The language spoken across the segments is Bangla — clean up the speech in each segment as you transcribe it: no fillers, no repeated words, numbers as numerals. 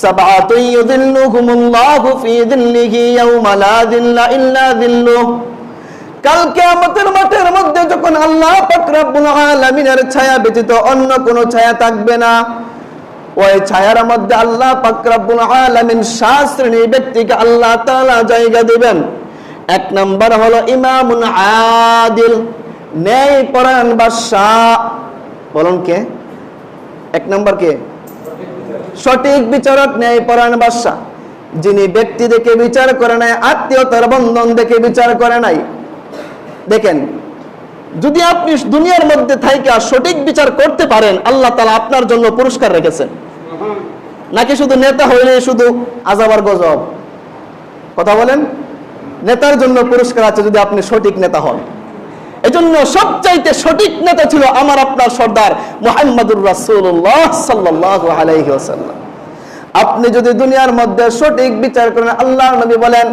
সাবআতুন ইউযিল্লুহুমুল্লাহু ফী যিল্লিহি ইয়াওমা লা যিল্লা ইল্লা যিল্লুহু। কাল কিয়ামতের মাঠের মধ্যে যখন আল্লাহ পাক রব্বুল আলামিনের ছায়া ব্যতীত অন্য কোনো ছায়া থাকবে না, ওই ছায়ার মধ্যে আল্লাহ পাক রব্বুল আলামিন 7 শ্রেণীর ব্যক্তিকে আল্লাহ তাআলা জায়গা দিবেন। এক নাম্বার হলো ইমামুন আদিল, ন্যায়পরায়ণ বাদশা। বলুন কে? এক নাম্বার কে? সঠিক বিচারক, ন্যায়পরায়ণ বাদশা, যিনি ব্যক্তি দেখে বিচার করে নাই, আত্মীয়তার বন্ধন দেখে বিচার করে নাই। দেখেন, যদি আপনি দুনিয়ার মধ্যে থাইকা সঠিক বিচার করতে পারেন, আল্লাহ তাআলা আপনার জন্য পুরস্কার রেখেছেন। নাকি শুধু নেতা হইলে শুধু আযাব আর গজব? কথা বলেন। নেতার জন্য পুরস্কার আছে যদি আপনি সঠিক নেতা হন। এজন্য সবচাইতে সঠিক নেতা ছিল আমার আপনার সর্দার মুহাম্মদুর রাসূলুল্লাহ সাল্লাল্লাহু আলাইহি ওয়াসাল্লাম। আপনি যদি দুনিয়ার মধ্যে সঠিক বিচার করেন, আল্লাহর নবী বলেন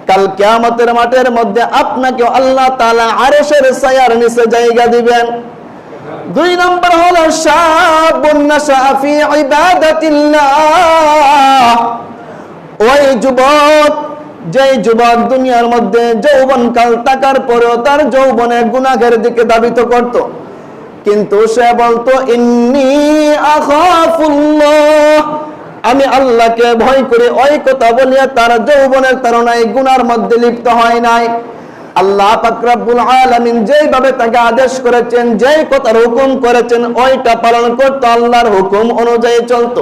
কাল কিয়ামতের মাঠের মধ্যে আপনাকে আল্লাহ তাআলা আরশের ছায়ার নিচে জায়গা দিবেন। 2 নম্বর হলো শাবুন নাশা ফি ইবাদাতিল্লাহ, ওই যুবক, যেই যুবক দুনিয়ার মধ্যে যৌবনকাল থাকার পরেও তার যৌবনে গুনাহের দিকে ধাবিত করত, কিন্তু সে বলতো ইন্নী আখাফুল্লাহ, আমি আল্লাহকে ভয় করি, ওই কথা বলিয়া তার যৌবনের তাড়নায় গুনার মধ্যে লিপ্ত হয় নাই। আল্লাহ পাক রব্বুল আলামিন যেইভাবে তাকে আদেশ করেছেন, যেই কথার হুকুম করেছেন, ওইটা পালন করতো, আল্লাহর হুকুম অনুযায়ী চলতো।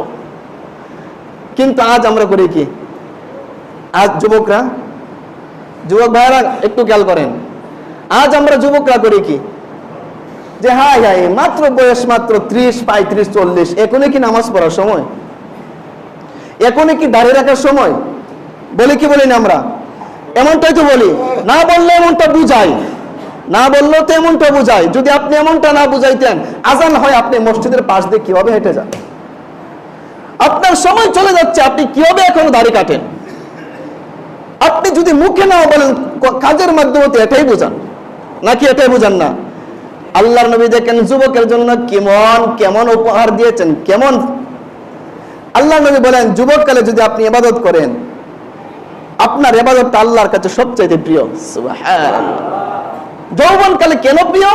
কিন্তু আজ আমরা করি কি? আজ যুবক ভাইরা একটু খেয়াল করেন, আজ আমরা যুবকরা করি কি? যে হাই মাত্র বয়স মাত্র 30, 35, 40, এখনই কি নামাজ পড়ার সময়? এখনই কি দাঁড়িয়ে রাখার সময়? বলি কি বলি না আমরা? এমনটাই তো বলি। না বললে এমনটা বুঝাই, না বললেও তো এমনটা বুঝাই। যদি আপনি এমনটা না বুঝাইতেন, আজান হয় আপনি মসজিদের পাশ দিয়ে কিভাবে হেঁটে যান? আপনার সময় চলে যাচ্ছে, আপনি কিভাবে এখনো দাড়ি কাটেন? আপনি যদি মুখে না বলেন, কাজের মাধ্যমে তো এটাই বোঝান, নাকি এটাই বোঝান না? আল্লাহর নবী দেখেন যুবকের জন্য কেমন উপহার দিয়েছেন, কেমন। আল্লাহর নবী বলেন যুবককালে যদি আপনি ইবাদত করেন, আপনার ইবাদতটা আল্লাহর কাছে সবচেয়ে প্রিয়। সুবহানাল্লাহ। যৌবনকালে কেন প্রিয়?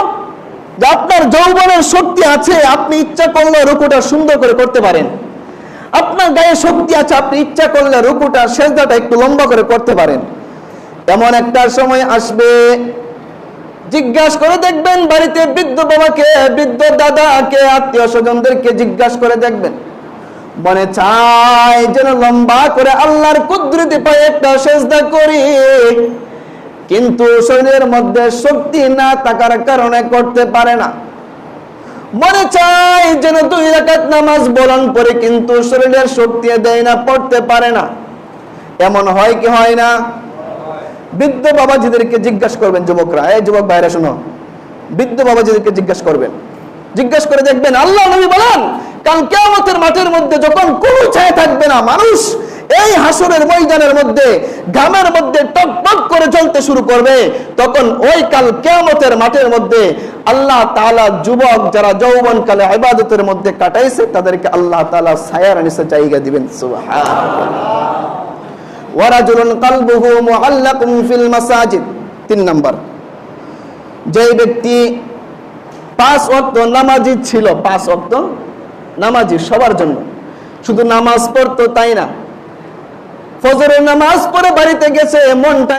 যে আপনার যৌবনের শক্তি আছে, আপনি ইচ্ছা করলে রুকুটা সুন্দর করে করতে পারেন। আপনার গায়ে শক্তি আছে, আপনি ইচ্ছা করলে রুকুটা, সেজদাটা একটু লম্বা করে করতে পারেন। এমন একটা সময় আসবে, জিজ্ঞাসা করে দেখবেন বাড়িতে বৃদ্ধ বাবাকে, বৃদ্ধ দাদাকে, আত্মীয় স্বজনদেরকে জিজ্ঞাসা করে দেখবেন, মনে চায় যেন লম্বা করে আল্লাহর কুদরতি পায়ে একটা সেজদা করি, কিন্তু শরীরের মধ্যে শক্তি না থাকার কারণে করতে পারে না। মনে চায় যেন 2 রাকাত নামাজ বলন পড়ে, কিন্তু শরীরের শক্তি দেয় না, পড়তে পারে না। এমন হয় কি হয় না? বৃদ্ধ বাবাজিদেরকে জিজ্ঞাসা করবেন যুবকরা, এই যুবক ভাইরা শোনো, বৃদ্ধ বাবাজিদেরকে জিজ্ঞাসা করবেন, জিজ্ঞাসা করে দেখবেন, আল্লাহ নবী বলেন কাল কিয়ামতের মাঠের মধ্যে যখন কোনো ছায়া থাকবে না, মানুষ এই হাসরের ময়দানের মধ্যে ঘামের মধ্যে টকবক করে জ্বলতে শুরু করবে, তখন ওই কাল কিয়ামতের মাঠের মধ্যে আল্লাহ তাআলা যুবক যারা যৌবনকালে ইবাদতের মধ্যে কাটাইছে, তাদেরকে আল্লাহ তাআলা ছায়ার নিচে জায়গা দিবেন। সুবহানাল্লাহ। ওয়া রাজুলুন কলবুহু মুআল্লাকুন ফিল মাসাজিদ। 3 নাম্বার, যে ব্যক্তি 5 ওয়াক্ত নামাজি ছিল, 5 ওয়াক্ত নামাজি সবার জন্য, শুধু নামাজ পড়তো তাই না, ফজরের নামাজ পড়ে বাড়িতে গেছে, মনটা